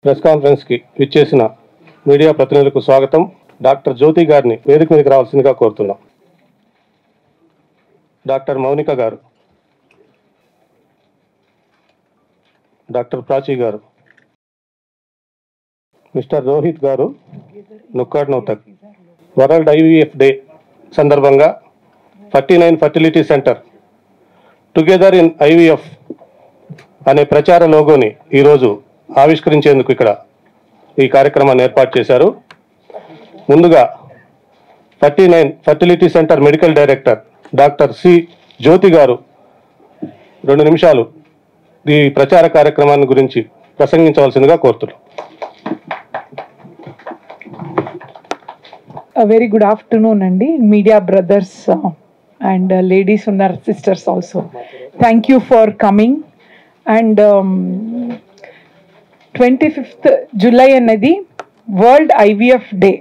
Press కాన్ఫరెన్స్కి విచ్చేసిన media ప్రతినిధులకు స్వాగతం. డాక్టర్ జ్యోతి గారిని వేదిక మీదకి రావాల్సిందిగా కోరుతున్నాం. డాక్టర్ మౌనిక గారు, డాక్టర్ ప్రాచీ గారు, మిస్టర్ రోహిత్ గారు, నుక్కాడ్ నౌతక్. వరల్డ్ IVF డే సందర్భంగా 39 fertility centre together in IVF అనే ప్రచార లోగోని ఈరోజు ఆవిష్కరించేందుకు ఇక్కడ ఈ కార్యక్రమాన్ని ఏర్పాటు చేశారు. ముందుగా 39 fertility centre medical director doctor C Jyothi గారు 2 నిమిషాలు ఈ ప్రచార కార్యక్రమాన్ని గురించి ప్రసంగించవలసిందిగా కోరుతున్నాం. Very good afternoon andi media brothers and ladies and our sisters also. Thank you for coming. And 25th July anadi World IVF Day.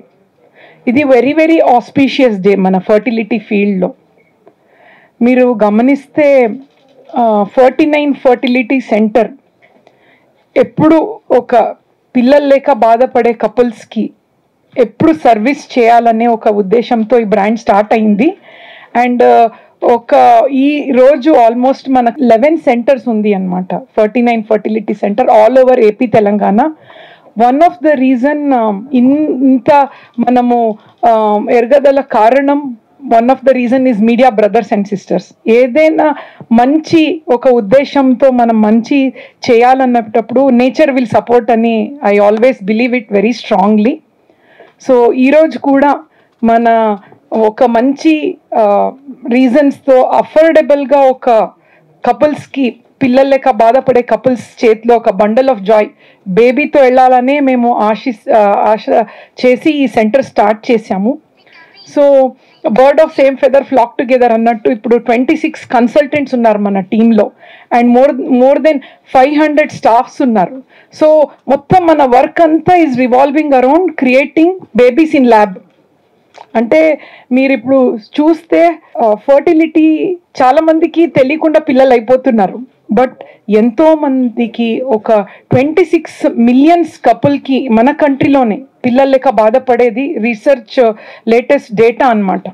Idi very auspicious day mana fertility field lo. Meeru gamaniste 49 fertility center eppudu oka పిల్లలు లేక బాధపడే కపుల్స్కి ఎప్పుడు service చేయాలనే ఒక ఉద్దేశంతో ఈ brand start అయింది. And ఈ రోజు ఆల్మోస్ట్ మనకు 11 సెంటర్స్ ఉంది అనమాట. 49 fertility centre all over AP Telangana. One of the reason ఇంత మనము ఎరగదల కారణం, one of the reason is media brothers and sisters. ఏదైనా మంచి ఒక ఉద్దేశంతో మనం మంచి చేయాలన్నప్పుడు నేచర్ విల్ సపోర్ట్ అని I always believe it very strongly. So ఈరోజు కూడా మన ఒక మంచి రీజన్స్తో అఫోర్డబుల్గా ఒక కపుల్స్కి, పిల్లలు లేక బాధపడే కపుల్స్ చేతిలో ఒక బండల్ ఆఫ్ జాయ్ బేబీతో వెళ్ళాలనే మేము ఆశ చేసి ఈ సెంటర్ స్టార్ట్ చేశాము. So bird of same feather flock together అన్నట్టు ఇప్పుడు 26 కన్సల్టెంట్స్ ఉన్నారు మన టీంలో. అండ్ మోర్ దెన్ 500 స్టాఫ్స్ ఉన్నారు. సో మొత్తం మన వర్క్ అంతా is revolving around creating babies in lab. అంటే మీరు ఇప్పుడు చూస్తే ఫర్టిలిటీ చాలా మందికి తెలియకుండా పిల్లలు అయిపోతున్నారు. బట్ ఎంతో మందికి ఒక 26 మిలియన్స్ కపుల్కి మన కంట్రీలోనే పిల్లలు లేక బాధపడేది రీసెర్చ్ లేటెస్ట్ డేటా అన్నమాట.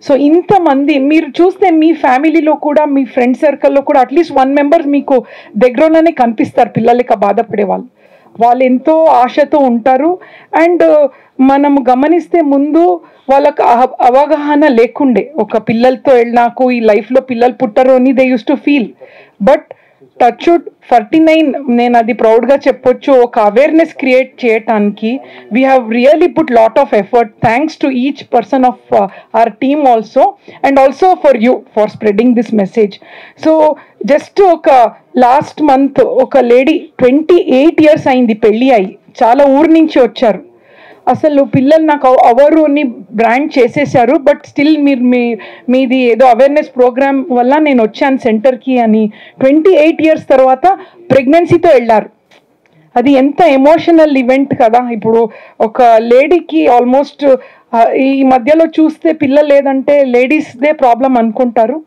సో ఇంతమంది మీరు చూస్తే మీ ఫ్యామిలీలో కూడా, మీ ఫ్రెండ్ సర్కిల్లో కూడా అట్లీస్ట్ 1 మెంబర్ మీకు దగ్గరలోనే కనిపిస్తారు పిల్లలు లేక బాధపడే వాళ్ళు ఎంతో ఆశతో ఉంటారు. అండ్ మనం గమనిస్తే ముందు వాళ్ళకు అవగాహన లేకుండే ఒక పిల్లలతో నాకు ఈ లైఫ్లో పిల్లలు పుట్టరు అని they use to feel. But touch wood 49 నేను అది ప్రౌడ్గా చెప్పొచ్చు, ఒక అవేర్నెస్ క్రియేట్ చేయటానికి we have really put lot of effort. Thanks to each person of our team also, and also for you for spreading this message. So just ఒక last month ఒక lady 28 years అయింది పెళ్ళి అయ్యి, చాలా ఊరు నుంచి వచ్చారు. అసలు పిల్లలు నాకు అవరు అని బ్రాండ్ చేసేసారు, బట్ స్టిల్ మీది ఏదో అవేర్నెస్ ప్రోగ్రామ్ వల్ల నేను వచ్చాను సెంటర్కి అని 28 ఇయర్స్ తర్వాత ప్రెగ్నెన్సీతో వెళ్ళారు. అది ఎంత ఎమోషనల్ ఈవెంట్ కదా. ఇప్పుడు ఒక లేడీకి ఆల్మోస్ట్ ఈ మధ్యలో చూస్తే పిల్లలు లేదంటే లేడీస్దే ప్రాబ్లం అనుకుంటారు.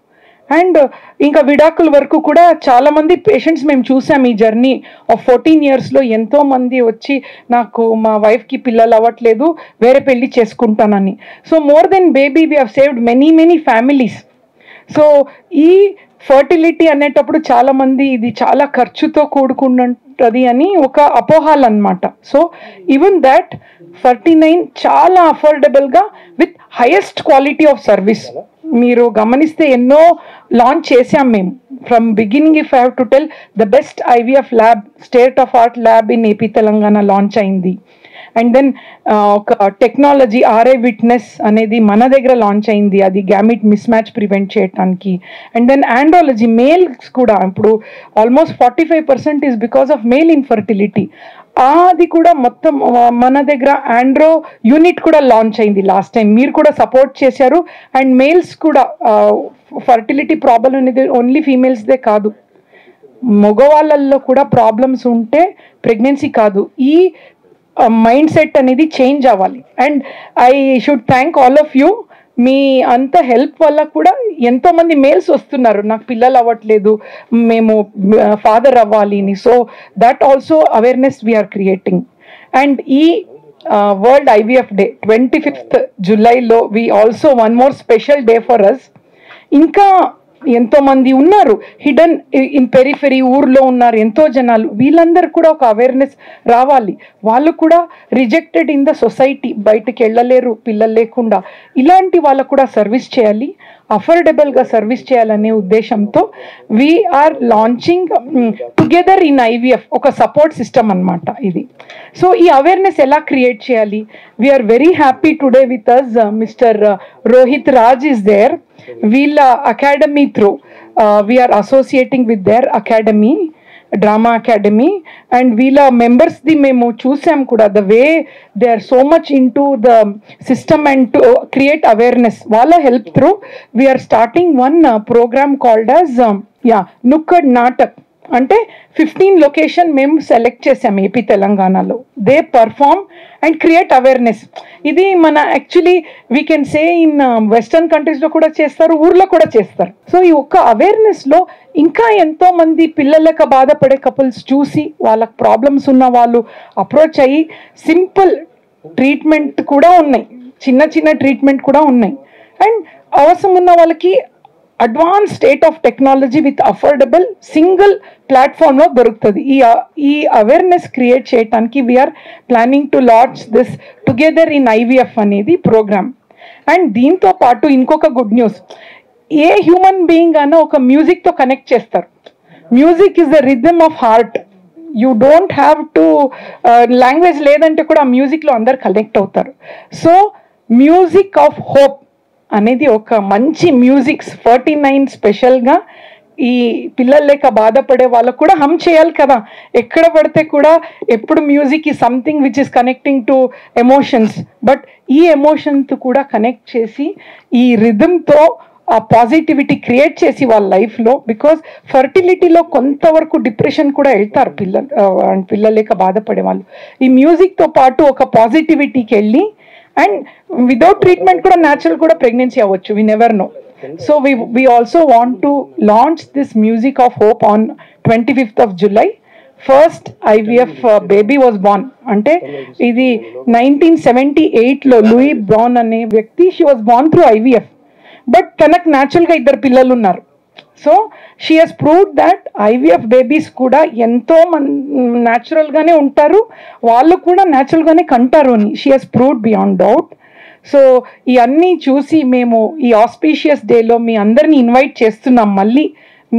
అండ్ ఇంకా విడాకుల వరకు కూడా చాలామంది పేషెంట్స్ మేము చూసాం ఈ జర్నీ ఆఫ్ 14 ఇయర్స్లో. ఎంతోమంది వచ్చి నాకు మా వైఫ్కి పిల్లలు అవ్వట్లేదు, వేరే పెళ్ళి చేసుకుంటానని. So more than baby we have saved many families. So ఈ ఫర్టిలిటీ అనేటప్పుడు చాలామంది ఇది చాలా ఖర్చుతో కూడుకుంటుంది అని ఒక అపోహాలు అనమాట. సో ఈవెన్ దాట్ 49 చాలా అఫోర్డబుల్గా with highest quality of service. మీరు గమనిస్తే ఎన్నో లాంచ్ చేసాం మేము. From beginning if I have to tell, the best IVF lab, state of art lab in AP Telangana launch అయింది. అండ్ దెన్ ఒక టెక్నాలజీ RI విట్నెస్ అనేది మన దగ్గర లాంచ్ అయింది, అది గ్యామిట్ మిస్ మ్యాచ్ ప్రివెంట్ చేయడానికి. అండ్ దెన్ ఆండ్రాలజీ మేల్స్ కూడా ఇప్పుడు almost 45% is because of male infertility. అది కూడా మొత్తం మన దగ్గర ఆండ్రో యూనిట్ కూడా లాంచ్ అయింది లాస్ట్ టైం, మీరు కూడా సపోర్ట్ చేశారు. అండ్ మేల్స్ కూడా ఫర్టిలిటీ ప్రాబ్లం అనేది ఓన్లీ ఫీమేల్స్దే కాదు, మగవాళ్ళల్లో కూడా ప్రాబ్లమ్స్ ఉంటే ప్రెగ్నెన్సీ కాదు, ఈ మైండ్ సెట్ అనేది చేంజ్ అవ్వాలి. And I should thank all of you మీ అంత హెల్ప్ వల్ల కూడా ఎంతోమంది మెయిల్స్ వస్తున్నారు, నాకు పిల్లలు అవ్వట్లేదు, మేము ఫాదర్ అవ్వాలి అని. So that also awareness we are creating. And ఈ వరల్డ్ ఐవీఎఫ్ డే 25th జూలైలో we also one more special day for us. ఇంకా ఎంతోమంది ఉన్నారు హిడెన్ ఇన్ పెరిఫెరీ, ఊర్లో ఉన్నారు ఎంతో జనాలు, వీళ్ళందరూ కూడా ఒక అవేర్నెస్ రావాలి. వాళ్ళు కూడా రిజెక్టెడ్ ఇన్ ద సొసైటీ, బయటకు వెళ్ళలేరు పిల్లలు లేకుండా. ఇలాంటి వాళ్ళకు కూడా సర్వీస్ చేయాలి, అఫోర్డబుల్గా సర్వీస్ చేయాలనే ఉద్దేశంతో we are launching together in IVF ఒక సపోర్ట్ సిస్టమ్ అన్నమాట ఇది. సో ఈ అవేర్నెస్ ఎలా క్రియేట్ చేయాలి? We are very happy today with us mister Rohit Raj is there. వీళ్ళ academy through we are associating with their academy, drama academy. And వీళ్ళ మెంబర్స్ది మేము చూసాం కూడా, the way they are so much into the system and to create awareness. వాళ్ళ help through we are starting one program called as నుక్కడ్ నాటక్. అంటే 15 location మేము select చేసాం AP తెలంగాణలో. They perform and create awareness. ఇది మన actually we can say in western కంట్రీస్లో కూడా చేస్తారు, ఊర్లో కూడా చేస్తారు. సో ఈ ఒక్క అవేర్నెస్లో ఇంకా ఎంతో మంది పిల్లలకి బాధపడే కపుల్స్ చూసి వాళ్ళకి ప్రాబ్లమ్స్ ఉన్న వాళ్ళు అప్రోచ్ అయ్యి సింపుల్ ట్రీట్మెంట్ కూడా ఉన్నాయి, చిన్న చిన్న ట్రీట్మెంట్ కూడా ఉన్నాయి. అండ్ అవసరం ఉన్న వాళ్ళకి advance state of technology with affordable single ప్లాట్ఫామ్లో దొరుకుతుంది. ఈ అవేర్నెస్ క్రియేట్ చేయడానికి we are planning to launch this together in IVF అనేది ప్రోగ్రామ్. అండ్ దీంతో పాటు ఇంకొక good news, a human being అన్న ఒక మ్యూజిక్తో కనెక్ట్ చేస్తారు. Music is the rhythm of heart. You don't have to language లేదంటే కూడా ఆ మ్యూజిక్లో అందరు కనెక్ట్ అవుతారు. సో మ్యూజిక్ ఆఫ్ హోప్ అనేది ఒక మంచి మ్యూజిక్ 49 స్పెషల్గా ఈ పిల్లలు లేక బాధపడే వాళ్ళకు కూడా హమ్ చేయాలి కదా. ఎక్కడ పడితే కూడా ఎప్పుడు మ్యూజిక్ ఈ something which is connecting to emotions, but ఈ ఎమోషన్తో కూడా కనెక్ట్ చేసి ఈ రిథమ్తో ఆ పాజిటివిటీ క్రియేట్ చేసి వాళ్ళ లైఫ్లో. బికాజ్ ఫర్టిలిటీలో కొంతవరకు డిప్రెషన్ కూడా వెళ్తారు పిల్లలు లేక బాధపడే వాళ్ళు. ఈ మ్యూజిక్తో పాటు ఒక పాజిటివిటీకి వెళ్ళి అండ్ వితౌట్ ట్రీట్మెంట్ కూడా న్యాచురల్ కూడా ప్రెగ్నెన్సీ అవ్వచ్చు, we never know. So we also want to launch this music of hope on 25th of July. First IVF baby was born. అంటే ఇది 1978లో లూయి బ్రౌన్ అనే వ్యక్తి, she was born through IVF. But తనకు న్యాచురల్గా 2 పిల్లలు ఉన్నారు. So she has proved that IVF babies కూడా ఎంతో న్యాచురల్గానే ఉంటారు, వాళ్ళు కూడా న్యాచురల్గానే కంటారు అని she has proved beyond doubt. So ఇవన్నీ చూసి మేము ఈ ఆస్పీషియస్ డేలో మీ అందరినీ ఇన్వైట్ చేస్తున్నాం. మళ్ళీ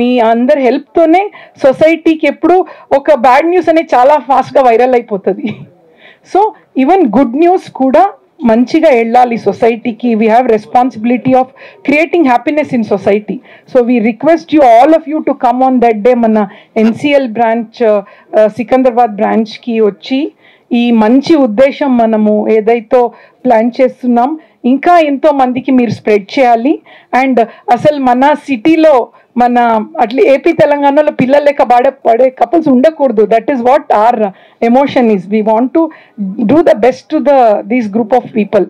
మీ అందరి హెల్ప్తోనే సొసైటీకి ఎప్పుడు ఒక బ్యాడ్ న్యూస్ అనేది చాలా ఫాస్ట్గా వైరల్ అయిపోతుంది. సో ఈవెన్ గుడ్ న్యూస్ కూడా మంచిగా వెళ్ళాలి సొసైటీకి. We have responsibility of creating happiness in society. So we request you all of you to come on that day మన ఎన్సిఎల్ బ్రాంచ్ సికింద్రాబాద్ బ్రాంచ్కి వచ్చి ఈ మంచి ఉద్దేశం మనము ఏదైతే ప్లాన్ చేస్తున్నాం ఇంకా ఎంతో మందికి మీరు స్ప్రెడ్ చేయాలి. అండ్ అసలు మన సిటీలో మన అట్లా ఏపీ తెలంగాణలో పిల్లలు లేక పడే కపుల్స్ ఉండకూడదు. That is what our emotion is. We want to do the best to these group of people.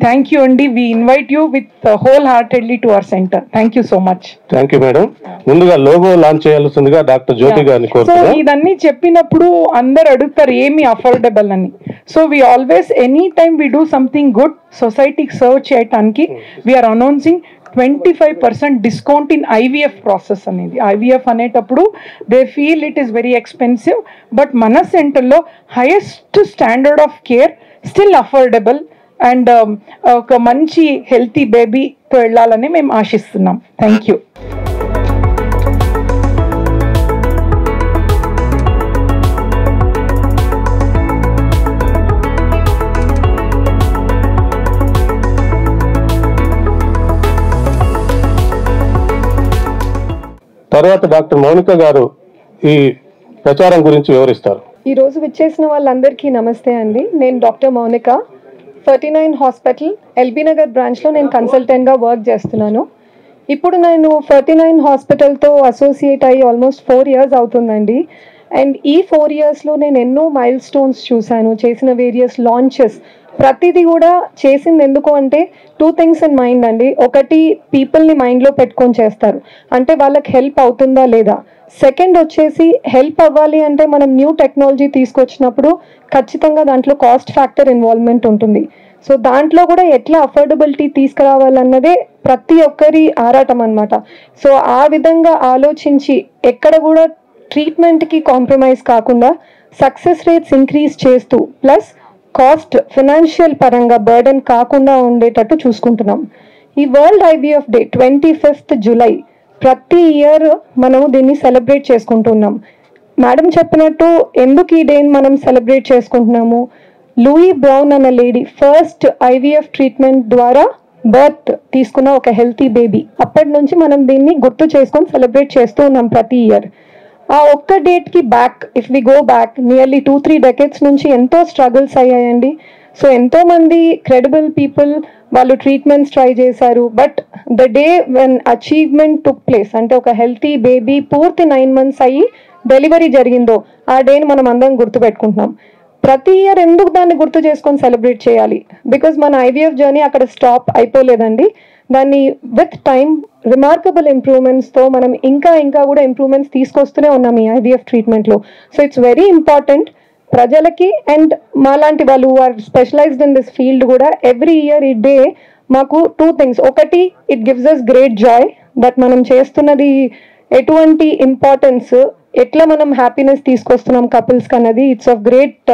Thank you అండి. We invite you with whole heartedly to our centre. Thank you so much. Thank you madam. ముందుగా logo launch చేయాల్సిందిగా doctor Jyothi గారిని కోరుతున్నాను. So ఇదన్నీ చెప్పినప్పుడు అందరు అడుగుతారు ఏమి అఫోర్డబుల్ అని. So we always any time we do something good సొసైటీకి సర్వ్ చేయడానికి we are announcing 25% discount in IVF process అనేది. ఐవీఎఫ్ అనేటప్పుడు they feel it is very expensive, but మన సెంటర్లో highest standard of care, still affordable and ఒక మంచి healthy బేబీతో వెళ్ళాలని మేము ఆశిస్తున్నాం. Thank you. తర్వాత డాక్టర్ మౌనిక గారు ఈ ప్రచారం గురించి వివరిస్తారు. ఈ రోజు విచ్చేసిన వాళ్ళందరికీ నమస్తే అండి. నేను doctor Mounika, 39 hospital LB Nagar బ్రాంచ్లో నేను కన్సల్టెంట్గా వర్క్ చేస్తున్నాను. ఇప్పుడు నేను 39 హాస్పిటల్తో అసోసియేట్ అయ్యి ఆల్మోస్ట్ 4 years అవుతుందండి. అండ్ ఈ 4 yearsలో నేను ఎన్నో మైల్ స్టోన్స్ చూశాను, చేసిన వేరియస్ లాంచెస్. ప్రతిదీ కూడా చేసింది ఎందుకు అంటే 2 things ఇన్ మైండ్ అండి. ఒకటి, పీపుల్ని మైండ్లో పెట్టుకొని చేస్తారు, అంటే వాళ్ళకి హెల్ప్ అవుతుందా లేదా. సెకండ్ వచ్చేసి, హెల్ప్ అవ్వాలి అంటే మనం న్యూ టెక్నాలజీ తీసుకొచ్చినప్పుడు ఖచ్చితంగా దాంట్లో కాస్ట్ ఫ్యాక్టర్ ఇన్వాల్వ్మెంట్ ఉంటుంది. సో దాంట్లో కూడా ఎట్లా అఫోర్డబిలిటీ తీసుకురావాలన్నదే ప్రతి ఒక్కరి ఆరాటం అనమాట. సో ఆ విధంగా ఆలోచించి ఎక్కడ కూడా ట్రీట్మెంట్కి కాంప్రమైజ్ కాకుండా సక్సెస్ రేట్స్ ఇంక్రీజ్ చేస్తూ ప్లస్ కాస్ట్ ఫినాన్షియల్ పరంగా బర్డెన్ కాకుండా ఉండేటట్టు చూసుకుంటున్నాం. ఈ world IVF day 25th July ప్రతి ఇయర్ మనము దీన్ని సెలబ్రేట్ చేసుకుంటున్నాం. మేడం చెప్పినట్టు ఎందుకు ఈ డేని మనం సెలబ్రేట్ చేసుకుంటున్నాము, లూయి బ్రౌన్ అన్న లేడీ ఫస్ట్ IVF ట్రీట్మెంట్ ద్వారా బర్త్ తీసుకున్న ఒక హెల్తీ బేబీ. అప్పటి నుంచి మనం దీన్ని గుర్తు చేసుకొని సెలబ్రేట్ చేస్తూ ఉన్నాం ప్రతి ఇయర్. ఆ ఒక్క డేట్కి back if we go back nearly 2-3 decades నుంచి ఎంతో స్ట్రగుల్స్ అయ్యాయండి. సో ఎంతోమంది క్రెడిబుల్ పీపుల్ వాళ్ళు ట్రీట్మెంట్స్ ట్రై చేశారు. But the day when achievement took place, అంటే ఒక హెల్తీ బేబీ పూర్తి 9 months అయ్యి డెలివరీ జరిగిందో ఆ డేని మనం అందరం గుర్తుపెట్టుకుంటున్నాం. ప్రతి ఇయర్ ఎందుకు దాన్ని గుర్తు చేసుకొని సెలబ్రేట్ చేయాలి, బికాజ్ మన IVF జర్నీ అక్కడ స్టాప్ అయిపోలేదండి. దాన్ని విత్ టైం రిమార్కబుల్ ఇంప్రూవ్మెంట్స్తో మనం ఇంకా కూడా ఇంప్రూవ్మెంట్స్ తీసుకొస్తూనే ఉన్నాం ఈ IVF ట్రీట్మెంట్లో. సో ఇట్స్ వెరీ ఇంపార్టెంట్ ప్రజలకి అండ్ మాలాంటి వాళ్ళు are specialized in this field కూడా ఎవ్రీ ఇయర్ ఈ డే మాకు 2 things. ఒకటి, it gives us great joy that మనం చేస్తున్నది ఎటువంటి ఇంపార్టెన్స్, ఎట్లా మనం హ్యాపీనెస్ తీసుకొస్తున్నాం కపుల్స్కి అన్నది it's of great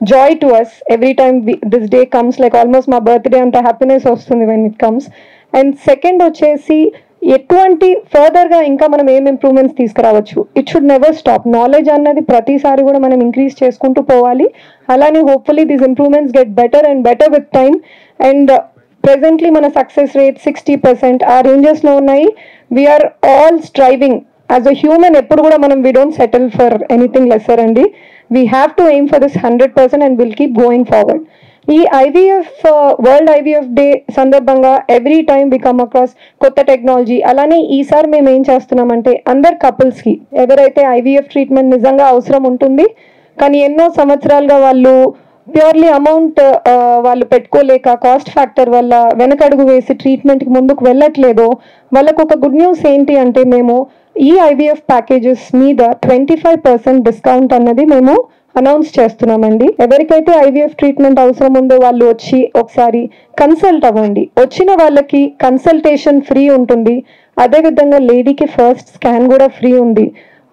joy to us every time this day comes. Like almost మా బర్త్డే అంత హ్యాపీనెస్ వస్తుంది when it comes. And second వచ్చేసి, ఎటువంటి ఫర్దర్గా ఇంకా మనం ఏం ఇంప్రూవ్మెంట్స్ తీసుకురావచ్చు, it should never stop. Knowledge అన్నది ప్రతిసారి కూడా మనం ఇంక్రీజ్ చేసుకుంటూ పోవాలి. అలానే hopefully these improvements get better and better with time. And presently మన సక్సెస్ రేట్ 60% ఆ రేంజెస్లో ఉన్నాయి. We are all striving as a human. ఎప్పుడు కూడా మనం we don't settle for anything lesser అండి. We have to aim for this 100% and will keep going forward. ఈ world IVF day సందర్భంగా every time we come across కొత్త technology. అలానే ఈసారి మేము ఏం చేస్తున్నామంటే అందరు కపుల్స్కి ఎవరైతే IVF ట్రీట్మెంట్ నిజంగా అవసరం ఉంటుంది కానీ ఎన్నో సంవత్సరాలుగా వాళ్ళు ప్యూర్లీ అమౌంట్ వాళ్ళు పెట్టుకోలేక కాస్ట్ ఫ్యాక్టర్ వల్ల వెనకడుగు వేసి ట్రీట్మెంట్కి ముందుకు వెళ్ళట్లేదో వాళ్ళకు ఒక గుడ్ న్యూస్ ఏంటి అంటే, మేము ఈ IVF ప్యాకేజెస్ మీద 25% డిస్కౌంట్ అన్నది మేము అనౌన్స్ చేస్తున్నామండి. ఎవరికైతే IVF ట్రీట్మెంట్ అవసరం ఉందో వాళ్ళు వచ్చి ఒకసారి కన్సల్ట్ అవ్వండి. వచ్చిన వాళ్ళకి కన్సల్టేషన్ ఫ్రీ ఉంటుంది. అదేవిధంగా లేడీకి ఫస్ట్ స్కాన్ కూడా ఫ్రీ ఉంది.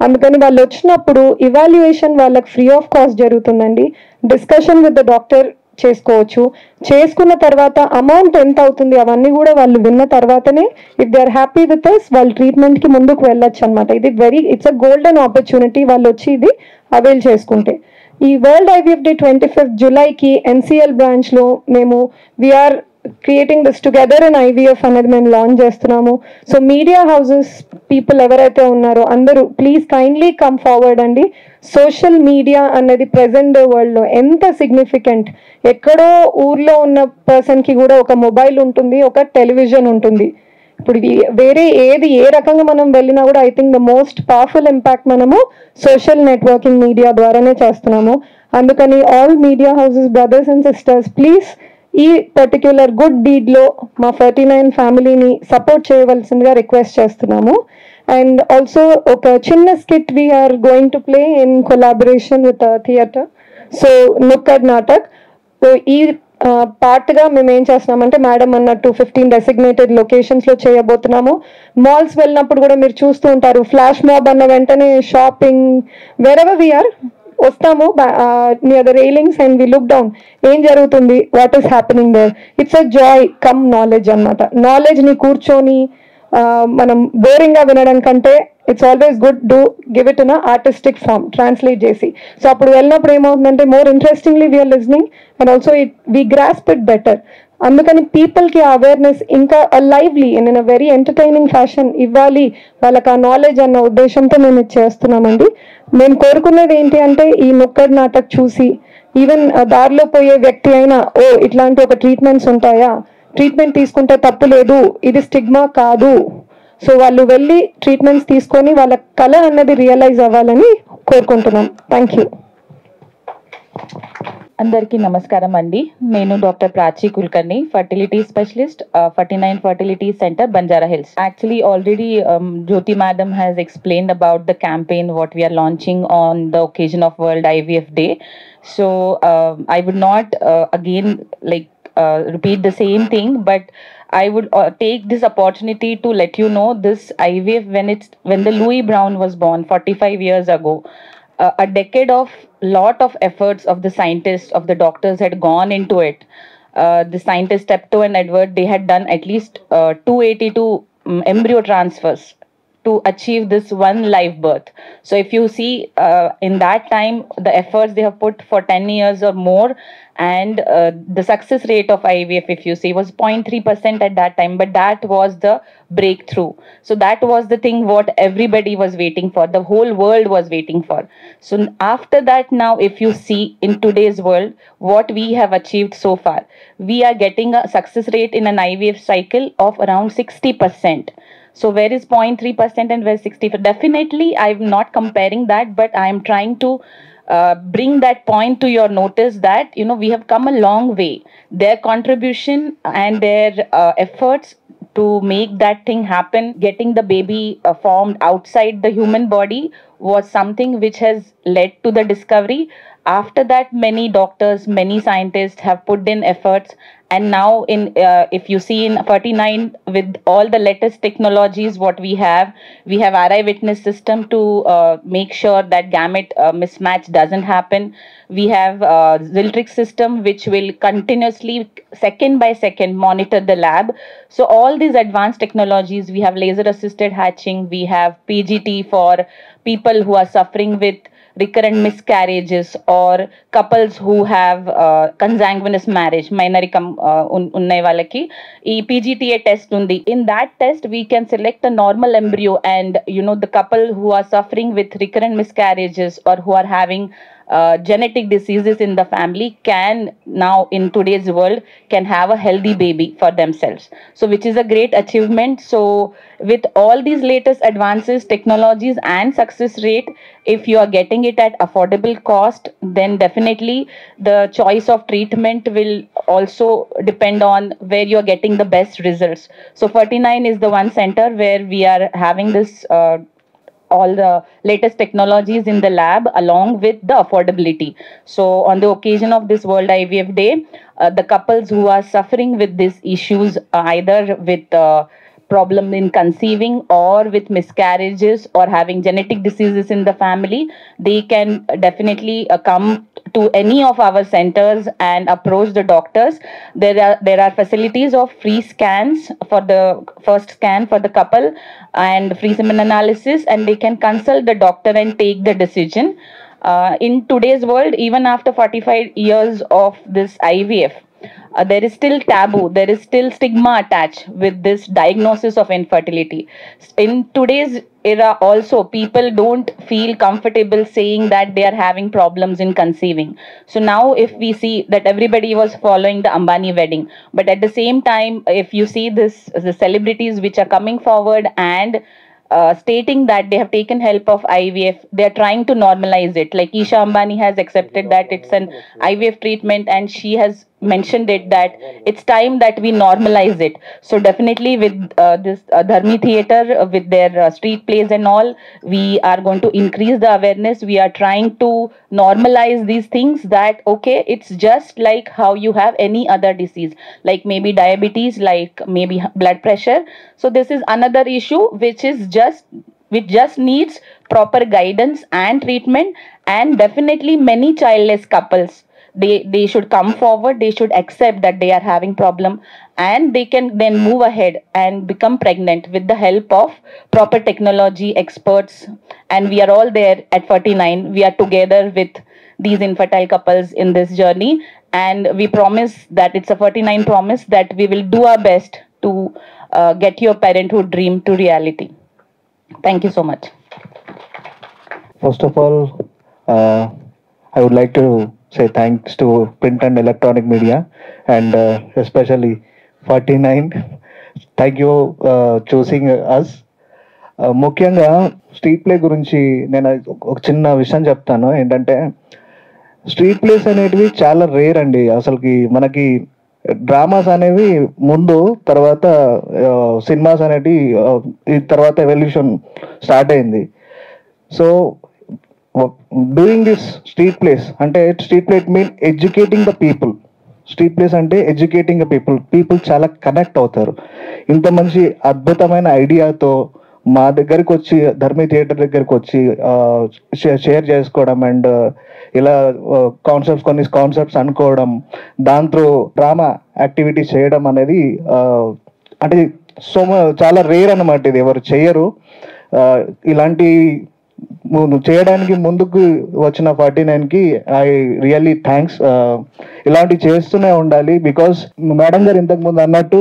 అందుకని వాళ్ళు వచ్చినప్పుడు ఇవాల్యుయేషన్ వాళ్ళకి ఫ్రీ ఆఫ్ కాస్ట్ జరుగుతుందండి. డిస్కషన్ విత్ ద డాక్టర్ చేసుకోవచ్చు. చేసుకున్న తర్వాత అమౌంట్ ఎంత అవుతుంది అవన్నీ కూడా వాళ్ళు విన్న తర్వాతనే if they are happy with us వాళ్ళు ట్రీట్మెంట్కి ముందుకు వెళ్ళొచ్చు అనమాట. ఇది ఇట్స్ అ గోల్డెన్ ఆపర్చునిటీ వాళ్ళు వచ్చి ఇది అవైల్ చేసుకుంటే. ఈ వరల్డ్ IVF డే 25th జూలైకి NCL బ్రాంచ్లో మేము we are creating this together in IVF అనేది మేము లాంచ్ చేస్తున్నాము. సో మీడియా హౌసెస్ పీపుల్ ఎవరైతే ఉన్నారో అందరూ ప్లీజ్ కైండ్లీ కమ్ ఫార్వర్డ్ అండి. సోషల్ మీడియా అనేది ప్రెసెంట్ వరల్డ్లో ఎంత సిగ్నిఫికెంట్. ఎక్కడో ఊర్లో ఉన్న పర్సన్కి కూడా ఒక మొబైల్ ఉంటుంది, ఒక టెలివిజన్ ఉంటుంది. ఇప్పుడు వేరే ఏ రకంగా మనం వెళ్ళినా కూడా I think the most powerful impact మనము సోషల్ నెట్వర్కింగ్ మీడియా ద్వారానే చేస్తున్నాము. అందుకని all media houses brothers and sisters please ఈ పర్టిక్యులర్ గుడ్ డీడ్లో మా 39 ఫ్యామిలీని సపోర్ట్ చేయవలసిందిగా రిక్వెస్ట్ చేస్తున్నాము. అండ్ ఆల్సో ఒక చిన్న skit we're going to play in collaboration with theatre, so nukkad natak. So ఈ పార్ట్గా మేము ఏం చేస్తున్నామంటే మేడం అన్నట్టు 15 డెసిగ్నేటెడ్ లొకేషన్స్లో చేయబోతున్నాము. మాల్స్ వెళ్ళినప్పుడు కూడా మీరు చూస్తూ ఉంటారు, ఫ్లాష్ మాబ్ అన్న వెంటనే షాపింగ్ వెరెవర్ వీఆర్ వస్తాము near the railings and we look down ఏం జరుగుతుంది, what is happening there. It's a joy cum knowledge అనమాట. నాలెడ్జ్ని కూర్చొని మనం బోరింగ్గా వినడం కంటే it's always good do give it in artistic form translate చేసి. సో అప్పుడు వెళ్ళినప్పుడు ఏమవుతుందంటే more interestingly we are listening and also we grasp it better. అందుకని పీపుల్కి అవేర్నెస్ ఇంకా lively and in a very entertaining fashion ఇవ్వాలి వాళ్ళకి ఆ నాలెడ్జ్ అన్న ఉద్దేశంతో మేము ఇది చేస్తున్నామండి. మేము కోరుకునేది ఏంటి అంటే ఈ నుక్కడ్ నాటక్ చూసి ఈవెన్ దారిలో పోయే వ్యక్తి అయినా ఓ ఇట్లాంటి ఒక ట్రీట్మెంట్స్ ఉంటాయా, ట్రీట్మెంట్ తీసుకుంటే తప్పు లేదు, ఇది స్టిగ్మా కాదు, సో వాళ్ళు వెళ్ళి ట్రీట్మెంట్స్ తీసుకొని వాళ్ళ కళ అన్నది రియలైజ్ అవ్వాలని కోరుకుంటున్నాం. Thank you. అందరికీ నమస్కారం అండి. నేను doctor Prachi Kulkarni, fertility specialist, 49 fertility centre, Banjara Hills. Actually, already Jyoti madam has explained about the campaign what we are launching on the occasion of World IVF Day. So I would not again repeat the same thing, but I would take this opportunity to let you know this IVF when the Louis Brown was born 45 years ago. A decade of lot of efforts of the scientists, of the doctors had gone into it. The scientists Steptoe and Edward, they had done at least 282 embryo transfers to achieve this one live birth. So if you see in that time, the efforts they have put for 10 years or more, and the success rate of IVF, if you see, was 0.3% at that time, but that was the breakthrough. So that was the thing what everybody was waiting for, the whole world was waiting for. So after that, now if you see in today's world what we have achieved so far, we are getting a success rate in an IVF cycle of around 60%. So where is 0.3% and where is 60%? Definitely, I'm not comparing that, but I'm trying to bring that point to your notice that, you know, we have come a long way. Their contribution and their efforts to make that thing happen, getting the baby formed outside the human body, was something which has led to the discovery. After that, many doctors, many scientists have put in efforts, and now in if you see in 49, with all the latest technologies what we have RI witness system to make sure that gamete mismatch doesn't happen. We have Ziltrix system which will continuously second by second monitor the lab. So all these advanced technologies, we have laser assisted hatching, we have PGT for people who are suffering with recurrent miscarriages, or couples who have consanguineous marriage, minoricum unnai valaki ee PGTA test undi. In that test we can select a normal embryo, and you know, the couple who are suffering with recurrent miscarriages or who are having genetic diseases in the family can now, in today's world, can have a healthy baby for themselves. So which is a great achievement. So with all these latest advances, technologies and success rate, if you are getting it at affordable cost, then definitely the choice of treatment will also depend on where you are getting the best results. So 49 is the one center where we are having this all the latest technologies in the lab along with the affordability. So on the occasion of this World IVF Day, the couples who are suffering with these issues, either with problem in conceiving or with miscarriages or having genetic diseases in the family, they can definitely come to any of our centers and approach the doctors. There are facilities of free scans for the first scan for the couple and free semen analysis, and they can consult the doctor and take the decision. In today's world, even after 45 years of this IVF, there is still taboo, there is still stigma attached with this diagnosis of infertility. In today's era also, people don't feel comfortable saying that they are having problems in conceiving. So now if we see that everybody was following the Ambani wedding, but at the same time, if you see the celebrities which are coming forward and stating that they have taken help of IVF, they are trying to normalize it. Like Isha Ambani has accepted that it's an IVF treatment, and she has mentioned it that it's time that we normalize it. So definitely with this Dharmi Theatre, with their street plays and all, we are going to increase the awareness. We are trying to normalize these things, that okay, it's just like how you have any other disease, like maybe diabetes, like maybe blood pressure. So this is another issue which just needs proper guidance and treatment. And definitely many childless couples, they should come forward, they should accept that they are having problem, and they can then move ahead and become pregnant with the help of proper technology experts. And we are all there at 49. We are together with these infertile couples in this journey, and we promise that it's a 49 promise that we will do our best to get your parenthood dream to reality. Thank you so much. First of all, I would like to say thanks to print and electronic media, and especially 49. Thank you choosing us. ముఖ్యంగా street play గురించి నేను ఒక చిన్న విషయం చెప్తాను. ఏంటంటే street place అనేటివి చాలా రేర్ అండి. అసలుకి మనకి డ్రామాస్ అనేవి ముందు, తర్వాత సినిమాస్ అనేటివి తర్వాత ఎవల్యూషన్ స్టార్ట్ అయింది. So doing this street plays అంటే street plays mean educating the people. Street plays అంటే ఎడ్యుకేటింగ్ ద పీపుల్ చాలా కనెక్ట్ అవుతారు. ఇంత మంచి అద్భుతమైన ఐడియాతో మా దగ్గరికి వచ్చి ధర్మి థియేటర్ దగ్గరికి వచ్చి షేర్ చేసుకోవడం అండ్ ఇలా కొన్ని కాన్సెప్ట్స్ అనుకోవడం, దాంతో డ్రామా యాక్టివిటీస్ చేయడం అనేది అంటే చాలా రేర్ అన్నమాట. ఇది ఎవరు చేయరు. ఇలాంటి చేయడానికి ముందుకు వచ్చిన 49కి ఐ రియల్లీ థ్యాంక్స్. ఇలాంటివి చేస్తూనే ఉండాలి. బికాస్ మేడం గారు ఇంతకు ముందు అన్నట్టు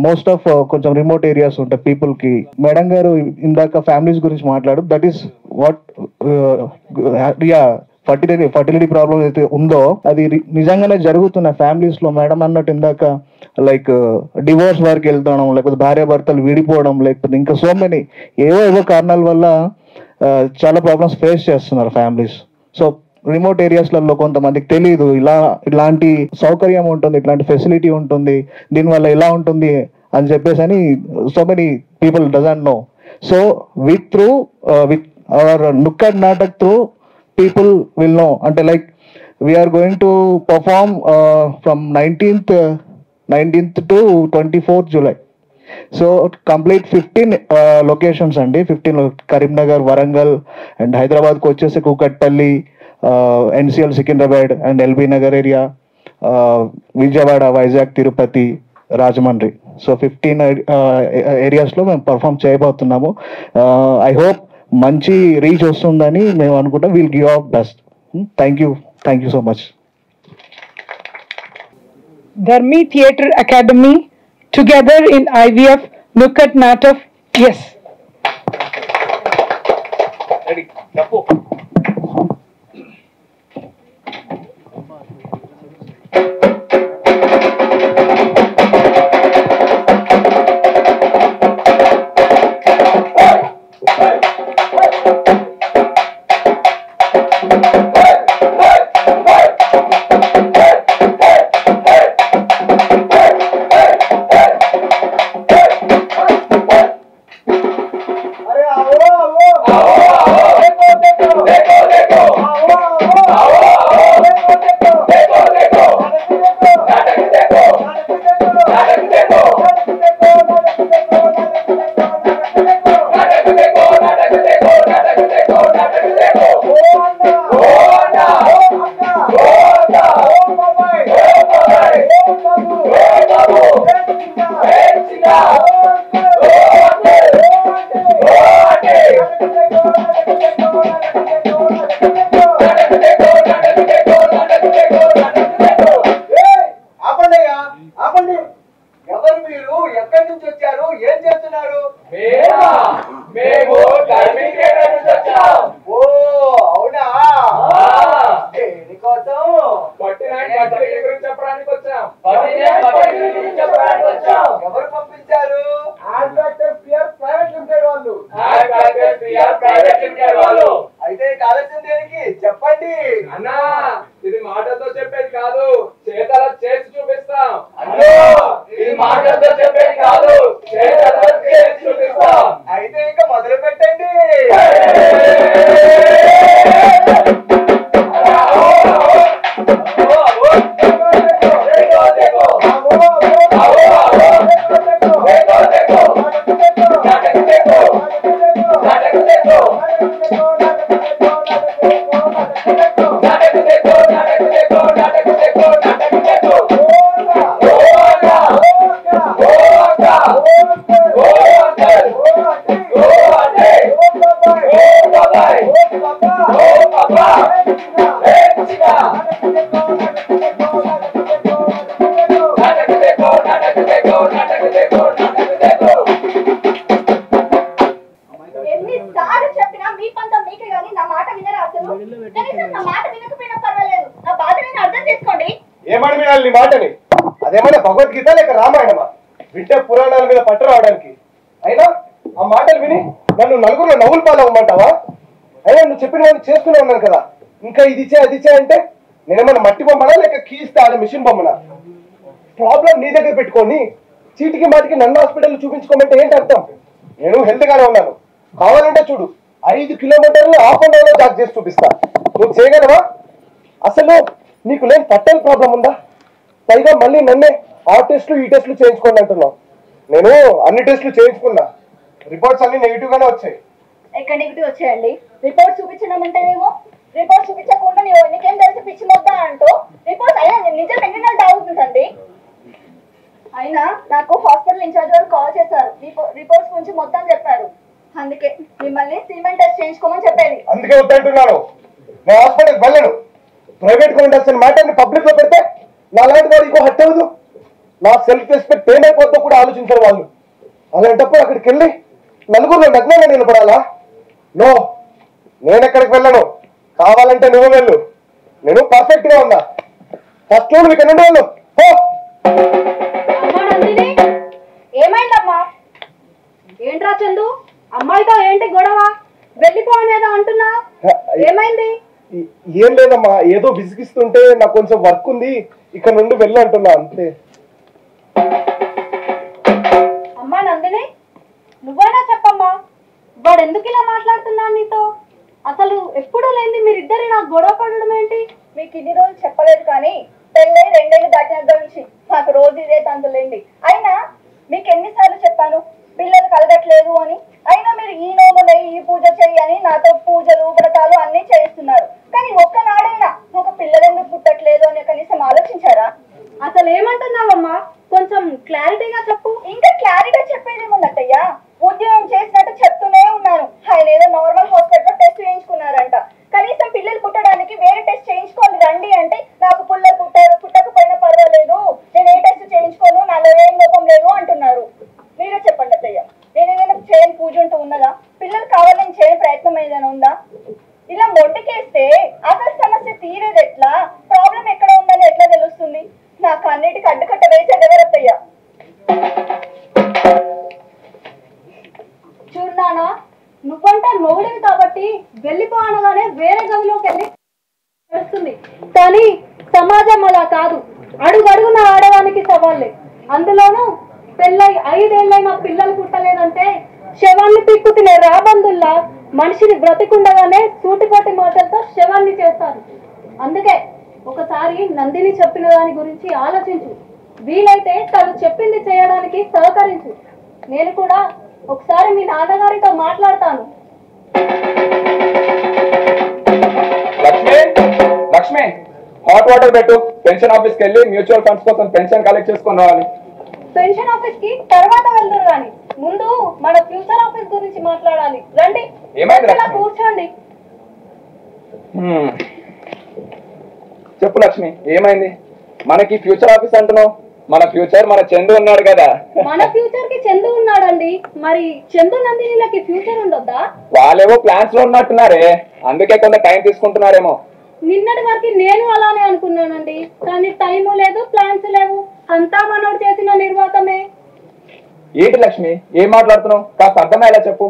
మోస్ట్ ఆఫ్ కొంచెం రిమోట్ ఏరియాస్ ఉంటాయి పీపుల్కి. మేడం గారు ఇందాక ఫ్యామిలీస్ గురించి మాట్లాడు. That is what fertility problem అయితే ఉందో అది నిజంగానే జరుగుతున్న ఫ్యామిలీస్ లో. మేడం అన్నట్టు ఇందాక లైక్ డివోర్స్ వరకు వెళ్తాం, లేకపోతే భార్యాభర్తలు విడిపోవడం, లేకపోతే ఇంకా సో మెనీ ఏవో కారణాల వల్ల చాలా ప్రాబ్లమ్స్ ఫేస్ చేస్తున్నారు ఫ్యామిలీస్. సో రిమోట్ ఏరియాస్లలో కొంతమందికి తెలియదు ఇలాంటి సౌకర్యం ఉంటుంది, ఇట్లాంటి ఫెసిలిటీ ఉంటుంది, దీనివల్ల ఇలా ఉంటుంది అని చెప్పేసి అని so many people doesn't know. So with our nukkad natak through people will know. Ante like we are going to perform from 19th to 24th July. So complete 15 locations andi. 15 Karimnagar, Warangal and Hyderabad ko vachese Kukatpalli, NCL Secunderabad and LB Nagar area, Vijayawada, Vizag, Tirupati, Rajahmundry. So 15 areas lo మేము perform చేయబోతున్నాము. I hope మంచి reach వస్తుందని మేము అనుకుంటాం. Will give our best. Thank you so much. Dharmi Theatre Academy together in IVF Nukkad Natak. Yes. Ready. Tapu. అయితే కావాల్సింది దేనికి చెప్పండి అన్నా. ఇది మాటలతో చెప్పేది కాదు, చేతల చేసి చూపిస్తాం. అన్నా ఇది మాటలతో చెప్పేది కాదు, చేతల చేసి చూపిస్తాం. అయితే ఇక మొదలు పెట్టండి. ఎన్నిసార్లు చెప్పినా మీ పంతం మీకే గానీ నా మాట వినరా? అసలు కనీసం నా మాట వినకపోయినా పర్వాలేదు, నా బాధ నేను అర్థం చేసుకోండి. ఏమని వినాలి నీ మాటని? అదేమైనా భగవద్గీత లేక రామాయణమా? వింటే పురాణాల మీద పట్టు రావడానికి. అయినా ఆ మాటలు విని నన్ను నలుగురు నవ్వులు పాలవ్వమంటావా? అయినా నువ్వు చెప్పిన వాళ్ళు చేస్తూనే ఉన్నాను కదా, ఇంకా ఇది ఇచ్చే అది ఇచ్చే అంటే నేనేమన్నా మట్టి బొమ్మనా లేక కీస్తే ఆడ మిషన్ బొమ్మనా? ప్రాబ్లం నీ దగ్గర పెట్టుకొని చీటికి మాటికి నన్ను హాస్పిటల్ చూపించుకోమంటే ఏంటి అర్థం? నేను హెల్త్ గానే ఉన్నాను, కావాలంటే చూడు 5 కిలోమీటర్లు హాఫ్ అన్ అవర్ లో జాగ్ చేసి చూపిస్తా. నువ్వు చేయగలవా? అసలు నీకు లేని పట్టెల్ ప్రాబ్లం ఉందా? పైగా మళ్ళీ నన్నే ఆ టెస్టులు ఈ టెస్టులు చేయించుకోండి అంటున్నావు. నేను అన్ని టెస్టులు చేయించుకున్నా, రిపోర్ట్స్ అన్ని నెగిటివ్ గానే వచ్చాయి. ఎక్కడ నెగిటివ్ వచ్చాయండి? రిపోర్ట్ చూపించడం అంటేనేమో రిపోర్ట్ చూపించకుండా నీకేం తెలిసి పిచ్చి మొద్దా అంటూ రిపోర్ట్స్ అయినా నిజం ఎన్ని నెలలు తాగుతుందండి. అయినా నాకు హాస్పిటల్ ఇన్ఛార్జ్ వారు కాల్ చేశారు, రిపోర్ట్స్ గురించి మొత్తం చెప్పారు. అందుకే మిమ్మల్ని సిమెంట్ టెస్ట్ చేయించుకోమని చెప్పేది. అందుకే వద్దంటున్నాను. నేను హాస్పిటల్కి వెళ్ళను. ప్రైవేట్ గా ఉండాల్సిన మ్యాటర్ ని పబ్లిక్ లో పెడితే నా లాంటి వాడు ఇంకో హత్య అవ్వదు. నా సెల్ఫ్ రెస్పెక్ట్ ఏమైపోద్దో కూడా ఆలోచించారు వాళ్ళు. అలాంటప్పుడు అక్కడికి వెళ్ళి నలుగురు నగ్నంగా నిలబడాలా? నో, నేను ఎక్కడికి వెళ్ళను. కావాలంటే నువ్వు వెళ్ళు, నేను పర్ఫెక్ట్ గా ఉన్నా. ఫస్ట్ నువ్వు ఇక్కడ నుండి వెళ్ళు. ఏమైందమ్మా? ఏంట్రా చందు, అమ్మాయితో ఏంటి గొడవ? వెళ్ళిపో అనేదో అంటున్నా, ఏమైంది? ఏం లేదమ్మా, ఏదో విసిగిస్తుంటే నాకు కొంచెం వర్క్ ఉంది, ఇక్కడ నుండి వెళ్ళు అంటున్నా అంతే. అమ్మా నందిని, నువ్వైనా చెప్పమ్మా, వాడు ఎందుకు ఇలా మాట్లాడుతున్నాడు నీతో? అసలు ఎప్పుడూ లేని మీరిద్దరు నాకు గొడవ పడడం ఏంటి? మీకు ఇన్ని రోజులు చెప్పలేదు కానీ పెళ్ళై 2 ఏళ్ళు దాటిన దగ్గర నుంచి నాకు రోజు ఇదే తంతులేండి. అయినా మీకు ఎన్నిసార్లు చెప్పాను పిల్లలు కలగట్లేదు అని? అయినా మీరు ఈ నోములే ఈ పూజ చెయ్యి అని నాతో పూజలు వ్రతాలు అన్ని చేయిస్తున్నారు. కానీ ఒక్కనాడైనా ఒక పిల్లలు ఎందుకు పుట్టట్లేదు అని కనీసం ఆలోచించారా? అసలు ఏమంటున్నావమ్మా? కొంచెం క్లారిటీగా చెప్పు. ఇంకా క్లారిటీగా చెప్పేదేముందయ్యా? ఉద్యోగం చేసినట్టు చెప్తూనే ఉన్నాను. ఆయన ఏదో నార్మల్ హాస్పిటల్ టెస్ట్ చేయించుకున్నారంట. కనీసం పిల్లలు పుట్టడానికి వేరే టెస్ట్ చేయించుకోవాలి రండి అంటే నాకు పిల్లలు పుట్టకపోయినా పర్వాలేదు, నేను ఏ టెస్ట్ చేయించుకోను, నాలో ఏం లోపం లేదు అంటున్నారు. మీరే చెప్పండి అత్తయ్య, నేను ఏదైనా చేయని పూజ ఉంటూ ఉన్నదా? పిల్లలు కావాలని చేయని ప్రయత్నం ఏదైనా ఉందా? ఇలా మొండికేస్తే అసలు సమస్య తీరేది ఎట్లా? ప్రాబ్లం ఎక్కడ ఉందని ఎట్లా తెలుస్తుంది? నాకు అన్నిటికీ అడ్డుకట్ట వేసేది ఎవరత్తయ్య? చూడనా, నువ్వంటే మొగుడివి కాబట్టి వెళ్ళిపో అనగానే వేరే గదిలోకి వెళ్ళి తెలుస్తుంది. కానీ సమాజం అలా కాదు, అడుగడుగున ఆడడానికి సవాళ్ళే. అందులోనూ పెళ్ళై 5 ఏళ్ళైనా పిల్లలు పుట్టలేదంటే శవాన్ని పిక్కు తినే రాబందుల్లా మనిషిని బ్రతికుండగానే సూటిపోటి మాటలతో శవాన్ని చేస్తారు. అందుకే ఒకసారి నందిని చెప్పిన దాని గురించి ఆలోచించు. వీలైతే తను చెప్పింది చేయడానికి సహకరించు. నేను కూడా ఒకసారి మీ నాన్నగారితో మాట్లాడతాను. లక్ష్మి, లక్ష్మి, హాట్ వాటర్ పెట్టు. పెన్షన్ ఆఫీస్కి వెళ్ళి మ్యూచువల్ ఫండ్స్ కోసం పెన్షన్ కలెక్ట్ చేసుకొని రావాలి. పెన్షన్ ఆఫీస్ కి తర్వాత వెళ్తారు కానీ ముందు మన ఫ్యూచర్ ఆఫీస్ గురించి మాట్లాడాలి. రండి, కూర్చోండి. చెప్పు లక్ష్మి, ఏమైంది? మనకి ఫ్యూచర్ ఆఫీస్ అంటున్నావు. మన ఫ్యూచర్ మన చందు ఉన్నాడు కదా. మన ఫ్యూచర్ కి చందు ఉన్నాడండి, మరి చందు నందినిలకి ఫ్యూచర్ ఉండొద్దా? వాళ్ళేవో ప్లాన్స్ లో ఉన్నట్టున్నారే, అందుకే కొంత టైం తీసుకుంటున్నారేమో. నిన్నటి వరకు నేను అలానే అనుకున్నానండి, కానీ టైము లేదు, ప్లాన్స్ లేవు. అంతా మనోడు చేసిన నిర్వాతమే. ఏంటి లక్ష్మి, ఏం మాట్లాడుతున్నావు? కాస్త అర్థమయ్యేలా చెప్పు.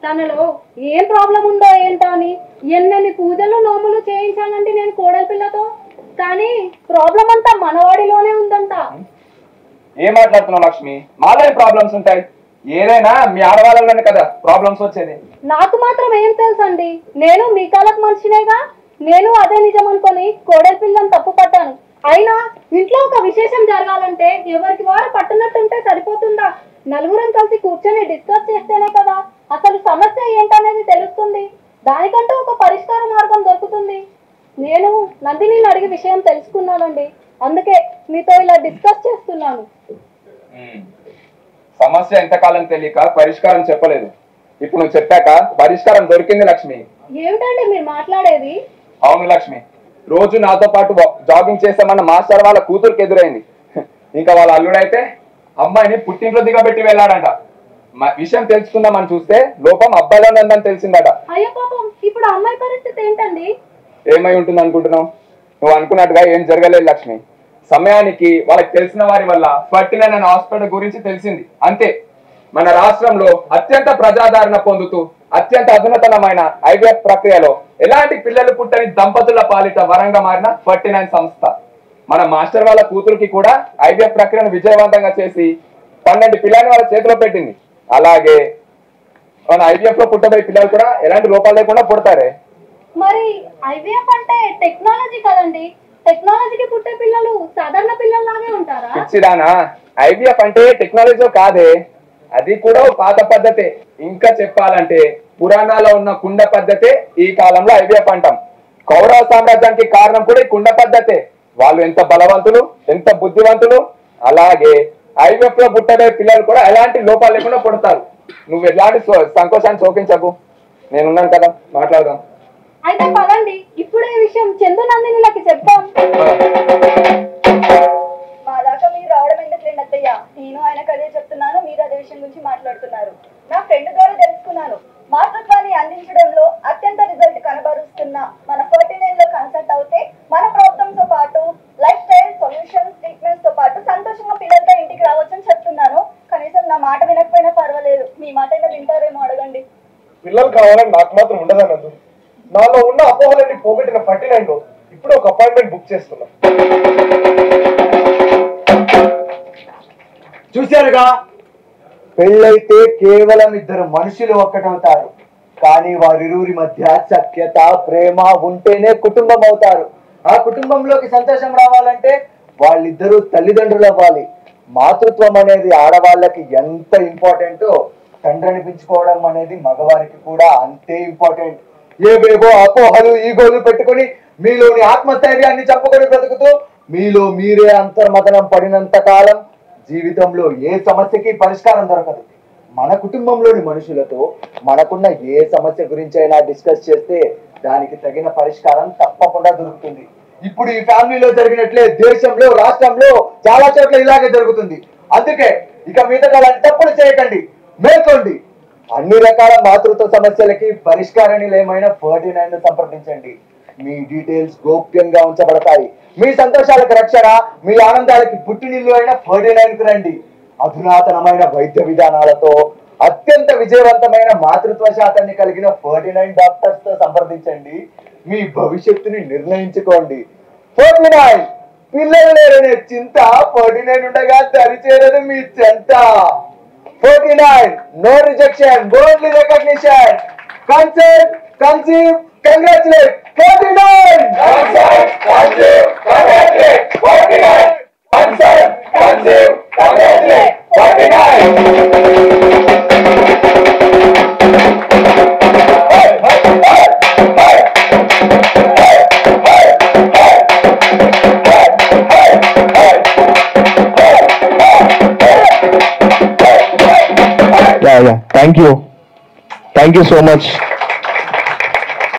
తనలో ఏం ప్రాబ్లం ఉందో ఏంటో అని ఎన్నెన్ని పూజలు నోములు చేయించానండి నేను కోడలి పిల్లతో. కానీ ప్రాబ్లం అంతా మనవాడిలోనే ఉందంట. ఏం మాట్లాడుతున్నావు లక్ష్మి? మాలో ప్రాబ్లమ్స్ ఉంటాయి, ఏదైనా మీ ఆడవాళ్ళలోనే కదా ప్రాబ్లమ్స్ వచ్చేది. నాకు మాత్రం ఏం తెలుసండి, నేను మీ కాలకు మనిషినేగా. నేను అదే నిజం అనుకొని కోడలి పిల్లని తప్పు పట్టాను. అయినా ఇంట్లో ఒక విశేషం జరగాలంటే ఎవరికి వారు పట్టునట్టుంటే సరిపోతుందా? నలుగురం కలిసి కూర్చొని డిస్కస్ చేస్తేనే కదా అసలు సమస్య ఏంటనేది తెలుస్తుంది. దానికంటూ ఒక పరిష్కార మార్గం దొరుకుతుంది. నేను నందినిని అడిగి విషయం తెలుసుకున్నానండి, అందుకే మీతో ఇలా డిస్కస్ చేస్తున్నాను. సమస్య ఎంతకాలం తెలియక పరిష్కారం చెప్పలేదు. ఇప్పుడు నువ్వు చెప్పాక పరిష్కారం దొరికింది లక్ష్మి. ఏమిటండి మీరు మాట్లాడేది? అవును లక్ష్మి, రోజు నాతో పాటు జాగింగ్ చేసామన్న మాస్టర్ వాళ్ళ కూతురికి ఎదురైంది. ఇంకా వాళ్ళ అల్లుడైతే అమ్మాయిని పుట్టింట్లో దిగబెట్టి వెళ్ళాడంట. విషయం తెలుసుకుందామని చూస్తే లోపం అబ్బాయిలో ఉందని తెలిసిందట. అయ్యో పాపం, ఇప్పుడు అమ్మాయి పరిస్థితి ఏంటండి? ఏమై ఉంటుంది అనుకుంటున్నావు? నువ్వు అనుకున్నట్టుగా ఏం జరగలేదు లక్ష్మి. సమయానికి వాళ్ళకి తెలిసిన వారి వల్ల ఫర్టిలైన్ అనే హాస్పిటల్ గురించి తెలిసింది, అంతే. మన రాష్ట్రంలో అత్యంత ప్రజాదరణ పొందుతూ అత్యంత అధునాతనమైన ఐవీఎఫ్ ప్రక్రియలో ఎలాంటి పిల్లలు పుట్టని దంపతుల పాలిట వరంగా మారిన 49 సంస్థ మన మాస్టర్ వాళ్ళ కూతురికి కూడా ఐవీఎఫ్ ప్రక్రియను విజయవంతంగా చేసి 12 పిల్లల్ని వాళ్ళ చేతిలో పెట్టింది. అలాగే మన ఐవీఎఫ్ లో పుట్టబోయే పిల్లలు కూడా ఎలాంటి లోపాలు లేకుండా పుడతారే. మరి ఐవీఎఫ్ అంటే టెక్నాలజీ కదండి, టెక్నాలజీకి పుట్టే పిల్లలు సాధారణ పిల్లల్లాగే ఉంటారా? పిచ్చిదానా, ఐవీఎఫ్ అంటే టెక్నాలజీ కాదే, అది కూడా పాత పద్ధతే. ఇంకా చెప్పాలంటే పురాణాల్లో ఉన్న కుండ పద్ధతే ఈ కాలంలో ఐవీఎఫ్ అంటాం. కౌరవ సామ్రాజ్యానికి కారణం కూడా ఈ కుండ పద్ధతే. వాళ్ళు ఎంత బలవంతులు, ఎంత బుద్ధివంతులు. అలాగే ఐవీఎఫ్ లో పుట్టబోయే పిల్లలు కూడా ఎలాంటి లోపాలు లేకుండా పుడతారు. నువ్వు ఎలాంటి సంకోచాన్ని శోకించకు, నేనున్నాను కదా, మాట్లాడదాం. అయితే పదండి, ఇప్పుడే ఈ విషయం చందు నందినిలకి చెప్తాం. మా దాకా మీరు రావడం ఎందుకులేండి అత్తయ్య, నేను ఆయనకు అదే చెప్తున్నాను, మీరు అదే విషయం గురించి మాట్లాడుతున్నారు. నా ఫ్రెండ్ ద్వారా తెలుసుకున్నాను, మాతృత్వాన్ని అందించడంలో అత్యంత రిజల్ట్ కనబరుస్తున్న మన 49 లో కన్సల్ట్ అవుతే మన ప్రాబ్లమ్స్ తో పాటు లైఫ్ స్టైల్ సొల్యూషన్స్ ట్రీట్మెంట్స్ తో పాటు సంతోషంగా పిల్లలతో ఇంటికి రావచ్చని చెప్తున్నాను. కనీసం నా మాట వినకపోయినా పర్వాలేదు, మీ మాట అయినా వింటారేమో అడగండి. పిల్లలు కావాలని నాకు మాత్రం ఉండదన్నదు. నాలో ఉన్న అపోహలన్నీ పోగొట్టిన 49 లో ఇప్పుడు ఒక అపాయింట్మెంట్ బుక్ చేస్తున్నా. చూశారుగా, పెళ్ళైతే కేవలం ఇద్దరు మనుషులు ఒక్కటవుతారు, కానీ వారిరువురి మధ్య సఖ్యత ప్రేమ ఉంటేనే కుటుంబం అవుతారు. ఆ కుటుంబంలోకి సంతోషం రావాలంటే వాళ్ళిద్దరూ తల్లిదండ్రులు అవ్వాలి. మాతృత్వం అనేది ఆడవాళ్ళకి ఎంత ఇంపార్టెంటో తండ్రి అనిపించుకోవడం అనేది మగవారికి కూడా అంతే ఇంపార్టెంట్. ఏవేవో అపోహలు ఈగోలు పెట్టుకుని మీలోని ఆత్మస్థైర్యాన్ని చంపుకొని బ్రతుకుతూ మీలో మీరే అంతర్మతనం పడినంత కాలం జీవితంలో ఏ సమస్యకి పరిష్కారం దొరకదు. మన కుటుంబంలోని మనుషులతో మనకున్న ఏ సమస్య గురించి అయినా డిస్కస్ చేస్తే దానికి తగిన పరిష్కారం తప్పకుండా దొరుకుతుంది. ఇప్పుడు ఈ ఫ్యామిలీలో జరిగినట్లే దేశంలో రాష్ట్రంలో చాలా చోట్ల ఇలాగే జరుగుతుంది. అందుకే ఇక మీదట అలాంటి తప్పులు చేయకండి, మేల్కోండి. అన్ని రకాల మాతృత్వ సమస్యలకి పరిష్కార నిలయమైన 49 సంప్రదించండి. మీ డీటెయిల్స్ గోప్యంగా ఉంచబడతాయి. మీ సంతోషాలకు రక్షణ, మీ ఆనందాలకి పుట్టినిల్లు అయిన 49కు రండి. అధునాతనమైన వైద్య విధానాలతో అత్యంత విజయవంతమైన మాతృత్వ శాతాన్ని కలిగిన 49 డాక్టర్స్ తో సంప్రదించండి. మీ భవిష్యత్తుని నిర్ణయించుకోండి. 49 పిల్లలు లేరనే చింత 49 ఉండగా దరిచేరదు మీ చెంత. 49 no rejection, only recognition. Consent, conceive, congratulate. 49 Consent, conceive, congratulate. 49 Consent, conceive, congratulate. 49 Yeah. Thank you so much.